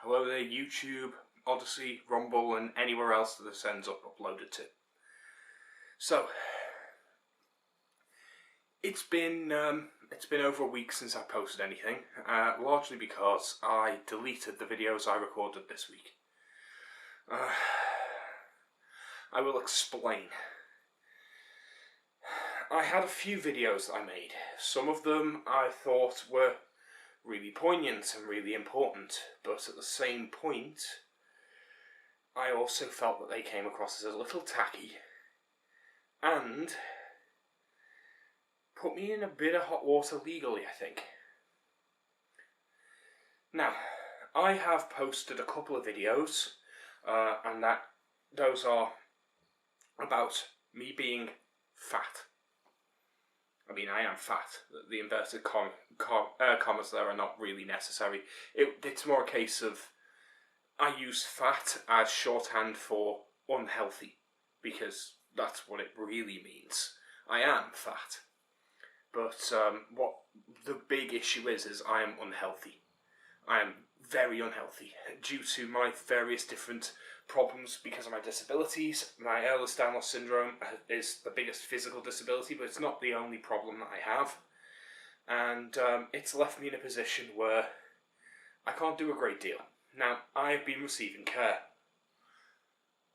Hello there, YouTube, Odyssey, Rumble, and anywhere else that this ends up uploaded to. So, it's been over a week since I posted anything, largely because I deleted the videos I recorded this week. I will explain. I had a few videos that I made. Some of them I thought were really poignant and really important, but at the same point, I also felt that they came across as a little tacky and put me in a bit of hot water legally, I think. Now, I have posted a couple of videos, and those are about me being fat. I mean, I am fat. The inverted commas there are not really necessary. It's more a case of I use fat as shorthand for unhealthy, because that's what it really means. I am fat. But what the big issue is I am unhealthy. I am very unhealthy due to my various different problems because of my disabilities. My Ehlers-Danlos syndrome is the biggest physical disability, but it's not the only problem that I have. And it's left me in a position where I can't do a great deal. Now, I have been receiving care.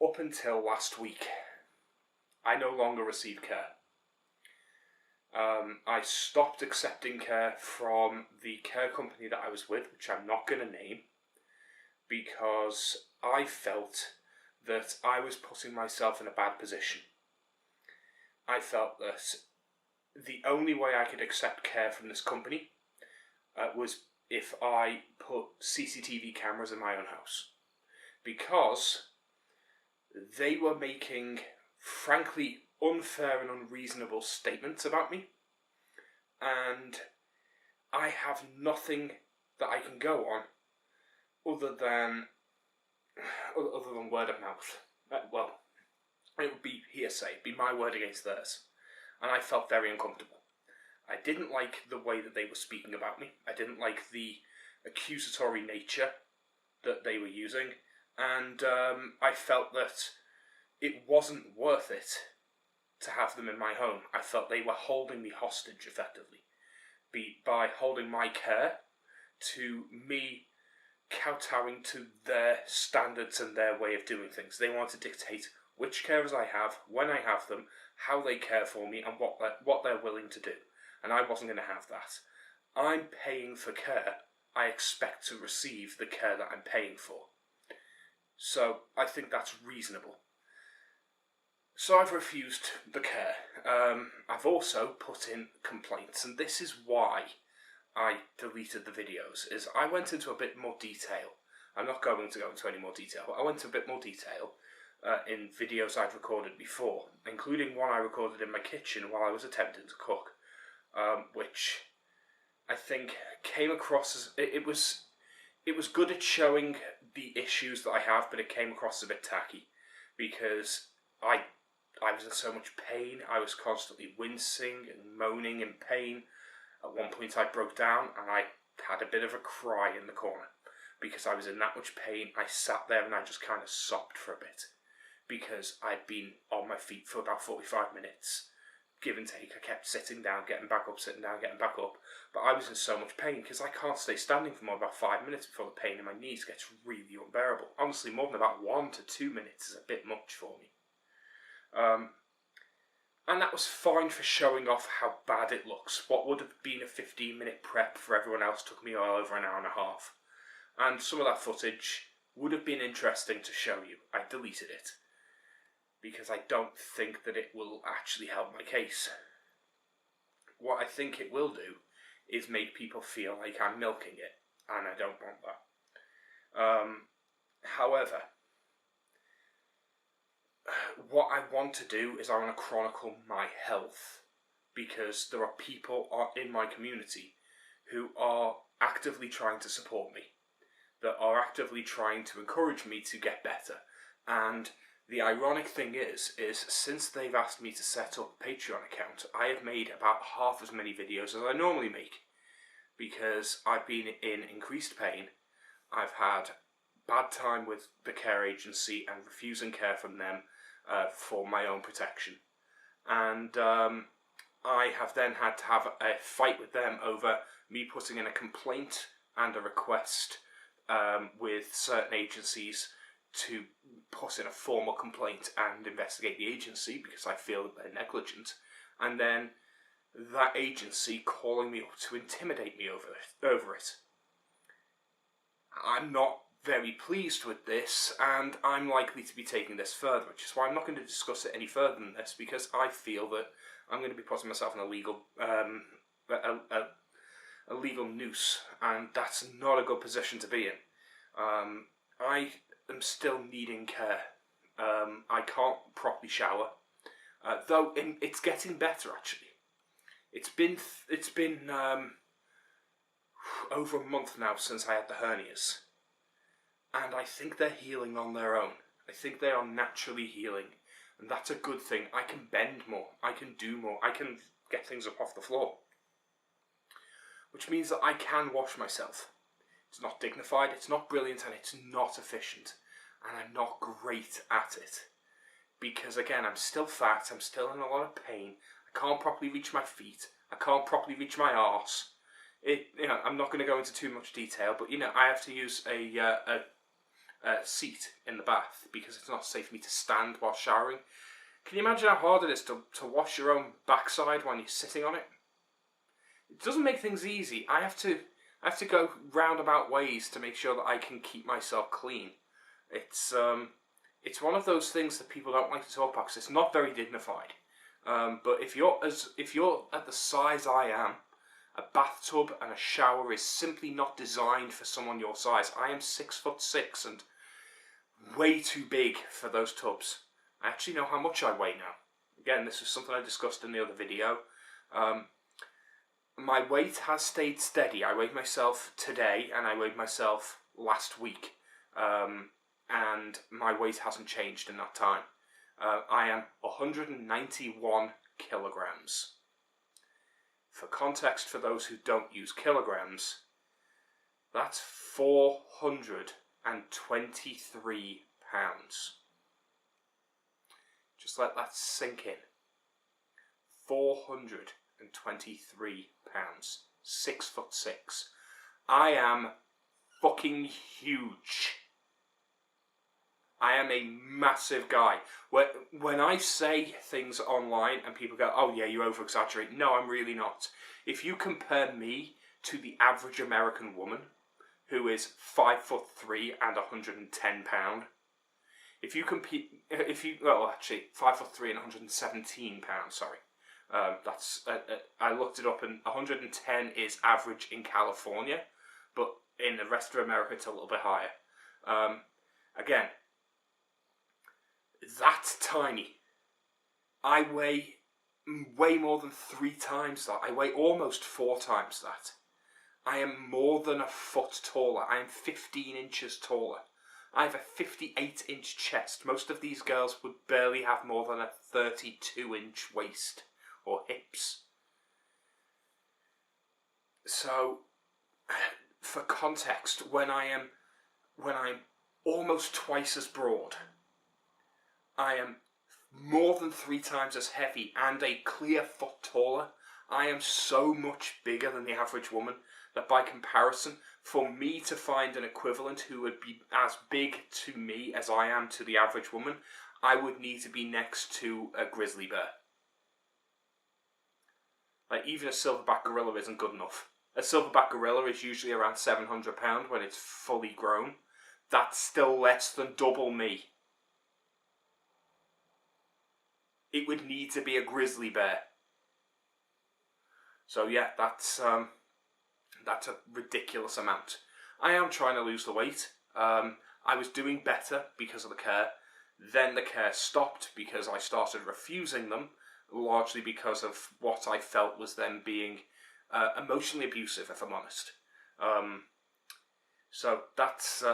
Up until last week, I no longer receive care. I stopped accepting care from the care company that I was with, which I'm not going to name, because I felt that I was putting myself in a bad position. I felt that the only way I could accept care from this company was if I put CCTV cameras in my own house, because they were making, frankly, unfair and unreasonable statements about me, and I have nothing that I can go on other than word of mouth. Well, it would be hearsay, it'd be my word against theirs, and I felt very uncomfortable. I didn't like the way that they were speaking about me. I didn't like the accusatory nature that they were using, and I felt that it wasn't worth it to have them in my home. I felt they were holding me hostage, effectively, by holding my care to me kowtowing to their standards and their way of doing things. They want to dictate which carers I have, when I have them, how they care for me, and what they're willing to do. And I wasn't going to have that. I'm paying for care. I expect to receive the care that I'm paying for. So I think that's reasonable. So I've refused the care. I've also put in complaints, and this is why I deleted the videos, is I went into a bit more detail. I'm not going to go into any more detail, but I went into a bit more detail in videos I'd recorded before, including one I recorded in my kitchen while I was attempting to cook, which I think came across as, it was good at showing the issues that I have, but it came across as a bit tacky, because I was in so much pain. I was constantly wincing and moaning in pain. At one point I broke down and I had a bit of a cry in the corner because I was in that much pain. I sat there and I just kind of sobbed for a bit because I'd been on my feet for about 45 minutes. Give and take, I kept sitting down, getting back up, sitting down, getting back up. But I was in so much pain because I can't stay standing for more than about 5 minutes before the pain in my knees gets really unbearable. Honestly, more than about 1 to 2 minutes is a bit much for me. And that was fine for showing off how bad it looks. What would have been a 15-minute prep for everyone else took me well over an hour and a half. And some of that footage would have been interesting to show you. I deleted it, because I don't think that it will actually help my case. What I think it will do is make people feel like I'm milking it, and I don't want that. However, what I want to do is I want to chronicle my health, because there are people in my community who are actively trying to support me, that are actively trying to encourage me to get better. And the ironic thing is since they've asked me to set up a Patreon account, I have made about half as many videos as I normally make, because I've been in increased pain. I've had bad time with the care agency and refusing care from them for my own protection. And I have then had to have a fight with them over me putting in a complaint and a request with certain agencies to put in a formal complaint and investigate the agency because I feel that they're negligent, and then that agency calling me up to intimidate me over it. I'm not very pleased with this, and I'm likely to be taking this further, which is why I'm not going to discuss it any further than this, because I feel that I'm going to be putting myself in a legal a legal noose, and that's not a good position to be in. I am still needing care. I can't properly shower, though it's getting better actually. It's been over a month now since I had the hernias, and I think they're healing on their own. I think they are naturally healing, and that's a good thing. I can bend more, I can do more, I can get things up off the floor, which means that I can wash myself. It's not dignified, it's not brilliant, and it's not efficient, and I'm not great at it. Because again, I'm still fat, I'm still in a lot of pain, I can't properly reach my feet, I can't properly reach my arse. I'm not going to go into too much detail, but I have to use a seat in the bath because it's not safe for me to stand while showering. Can you imagine how hard it is to wash your own backside when you're sitting on it? It doesn't make things easy. I have to go roundabout ways to make sure that I can keep myself clean. It's one of those things that people don't like to talk about because it's not very dignified. But if you're at the size I am, a bathtub and a shower is simply not designed for someone your size. I am 6'6" and way too big for those tubs. I actually know how much I weigh now. Again, this is something I discussed in the other video. My weight has stayed steady. I weighed myself today and I weighed myself last week. And my weight hasn't changed in that time. I am 191 kilograms. For context, for those who don't use kilograms, that's 423 pounds. Just let that sink in. 423 pounds. 6'6". I am fucking huge. I am a massive guy. When I say things online and people go, oh yeah, you over-exaggerate. No, I'm really not. If you compare me to the average American woman, who is 5'3" and 110 pounds, actually 5'3" and 117 pounds, sorry. I looked it up, and 110 is average in California, but in the rest of America it's a little bit higher. Again, that's tiny. I weigh way more than 3 times that. I weigh almost 4 times that. I am more than a foot taller. I am 15 inches taller. I have a 58-inch chest. Most of these girls would barely have more than a 32-inch waist or hips. So, for context, when I'm almost twice as broad, I am more than 3 times as heavy and a clear foot taller. I am so much bigger than the average woman that by comparison, for me to find an equivalent who would be as big to me as I am to the average woman, I would need to be next to a grizzly bear. Like, even a silverback gorilla isn't good enough. A silverback gorilla is usually around 700 pounds when it's fully grown. That's still less than double me. It would need to be a grizzly bear. So yeah, that's a ridiculous amount. I am trying to lose the weight. I was doing better because of the care. Then the care stopped because I started refusing them, largely because of what I felt was them being emotionally abusive, if I'm honest. So that's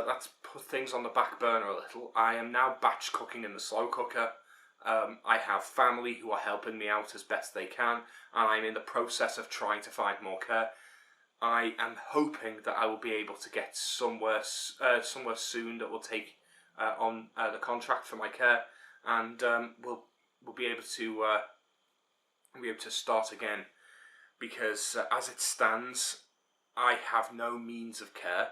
put things on the back burner a little. I am now batch cooking in the slow cooker. I have family who are helping me out as best they can, and I'm in the process of trying to find more care. I am hoping that I will be able to get somewhere soon that will take on the contract for my care, and we'll be able to start again, because as it stands, I have no means of care,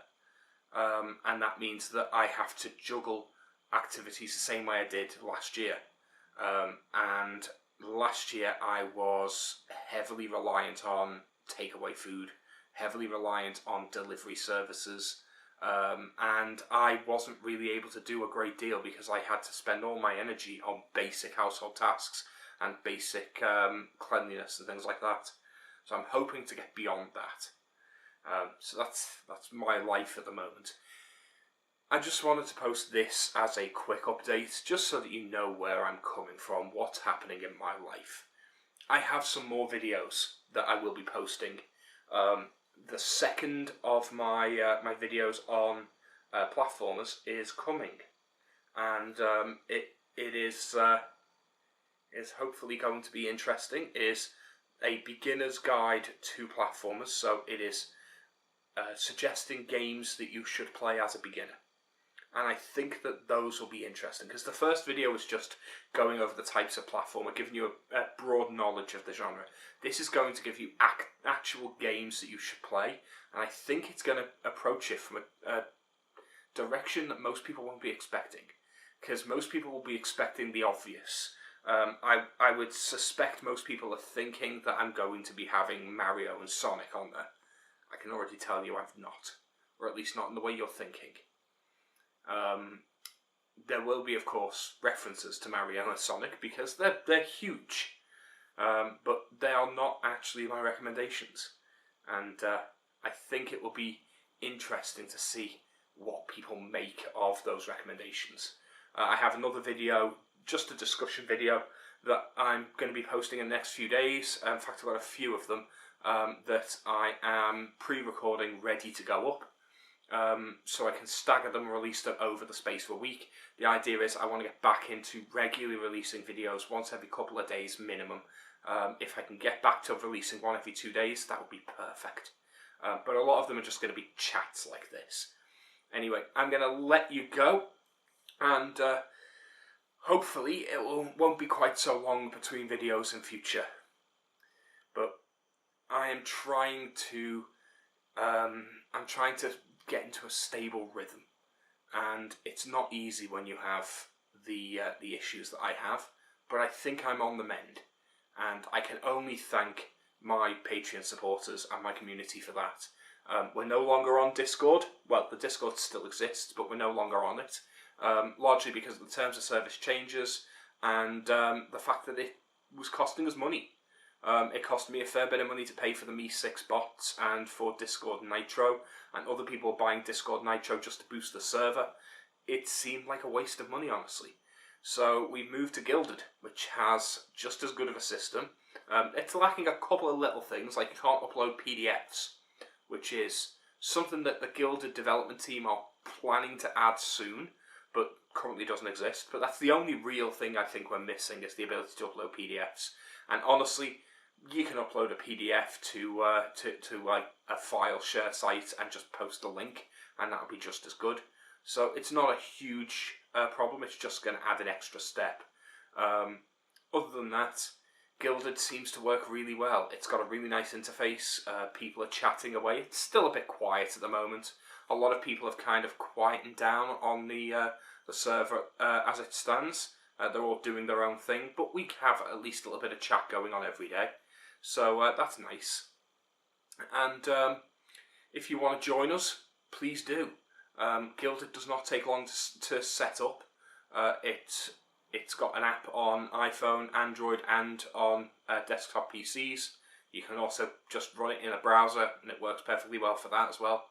and that means that I have to juggle activities the same way I did last year. And last year I was heavily reliant on takeaway food, heavily reliant on delivery services, and I wasn't really able to do a great deal because I had to spend all my energy on basic household tasks and basic cleanliness and things like that. So I'm hoping to get beyond that. So that's my life at the moment. I just wanted to post this as a quick update, just so that you know where I'm coming from, what's happening in my life. I have some more videos that I will be posting. The second of my my videos on platformers is coming, and it is hopefully going to be interesting. It is a beginner's guide to platformers, so it is suggesting games that you should play as a beginner. And I think that those will be interesting, because the first video was just going over the types of platformer, giving you a broad knowledge of the genre. This is going to give you actual games that you should play, and I think it's going to approach it from a direction that most people won't be expecting, because most people will be expecting the obvious. I would suspect most people are thinking that I'm going to be having Mario and Sonic on there. I can already tell you I've not, or at least not in the way you're thinking. There will be, of course, references to Mario and Sonic because they're huge, but they are not actually my recommendations, and I think it will be interesting to see what people make of those recommendations. I have another video, just a discussion video, that I'm going to be posting in the next few days. In fact, I've got a few of them that I am pre-recording, ready to go up. So I can stagger them and release them over the space of a week. The idea is I want to get back into regularly releasing videos once every couple of days minimum. If I can get back to releasing one every 2 days, that would be perfect. But a lot of them are just going to be chats like this. Anyway, I'm going to let you go, and hopefully it won't be quite so long between videos in future. But I am trying to get into a stable rhythm, and it's not easy when you have the issues that I have, but I think I'm on the mend, and I can only thank my Patreon supporters and my community for that. We're no longer on Discord. Well, the Discord still exists, but we're no longer on it, largely because of the terms of service changes and the fact that it was costing us money. It cost me a fair bit of money to pay for the Me6 bots and for Discord Nitro, and other people buying Discord Nitro just to boost the server. It seemed like a waste of money, honestly. So we moved to Guilded, which has just as good of a system. It's lacking a couple of little things, like you can't upload PDFs, which is something that the Guilded development team are planning to add soon, but currently doesn't exist. But that's the only real thing I think we're missing, is the ability to upload PDFs. And honestly, you can upload a PDF to like a file share site and just post the link, and that'll be just as good. So it's not a huge problem. It's just going to add an extra step. Other than that, Guilded seems to work really well. It's got a really nice interface. People are chatting away. It's still a bit quiet at the moment. A lot of people have kind of quietened down on the server as it stands. They're all doing their own thing, but we have at least a little bit of chat going on every day. So that's nice. And if you want to join us, please do. Guilded does not take long to set up. It's got an app on iPhone, Android, and on desktop PCs. You can also just run it in a browser, and it works perfectly well for that as well.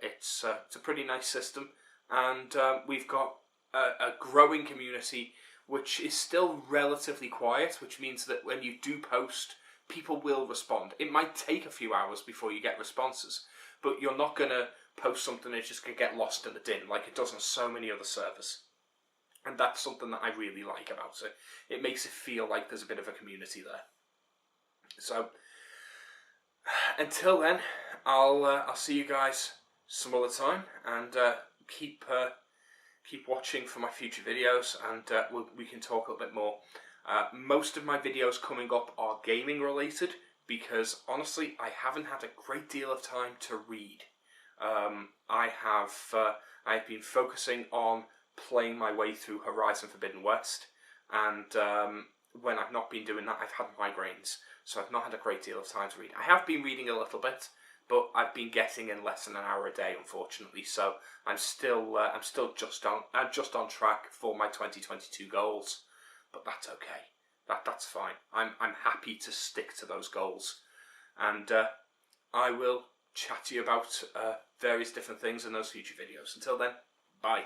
It's a pretty nice system, and we've got a growing community which is still relatively quiet, which means that when you do post, people will respond. It might take a few hours before you get responses, but you're not going to post something that's just going to get lost in the din like it does on so many other servers. And that's something that I really like about it. It makes it feel like there's a bit of a community there. So Until then, I'll see you guys some other time, and keep watching for my future videos, and we can talk a little bit more. Most of my videos coming up are gaming related, because honestly I haven't had a great deal of time to read. I've been focusing on playing my way through Horizon Forbidden West, and when I've not been doing that, I've had migraines, so I've not had a great deal of time to read. I have been reading a little bit, but I've been getting in less than an hour a day, unfortunately. So I'm still just on track for my 2022 goals, but that's okay. That's fine. I'm happy to stick to those goals, and I will chat to you about various different things in those future videos. Until then, bye.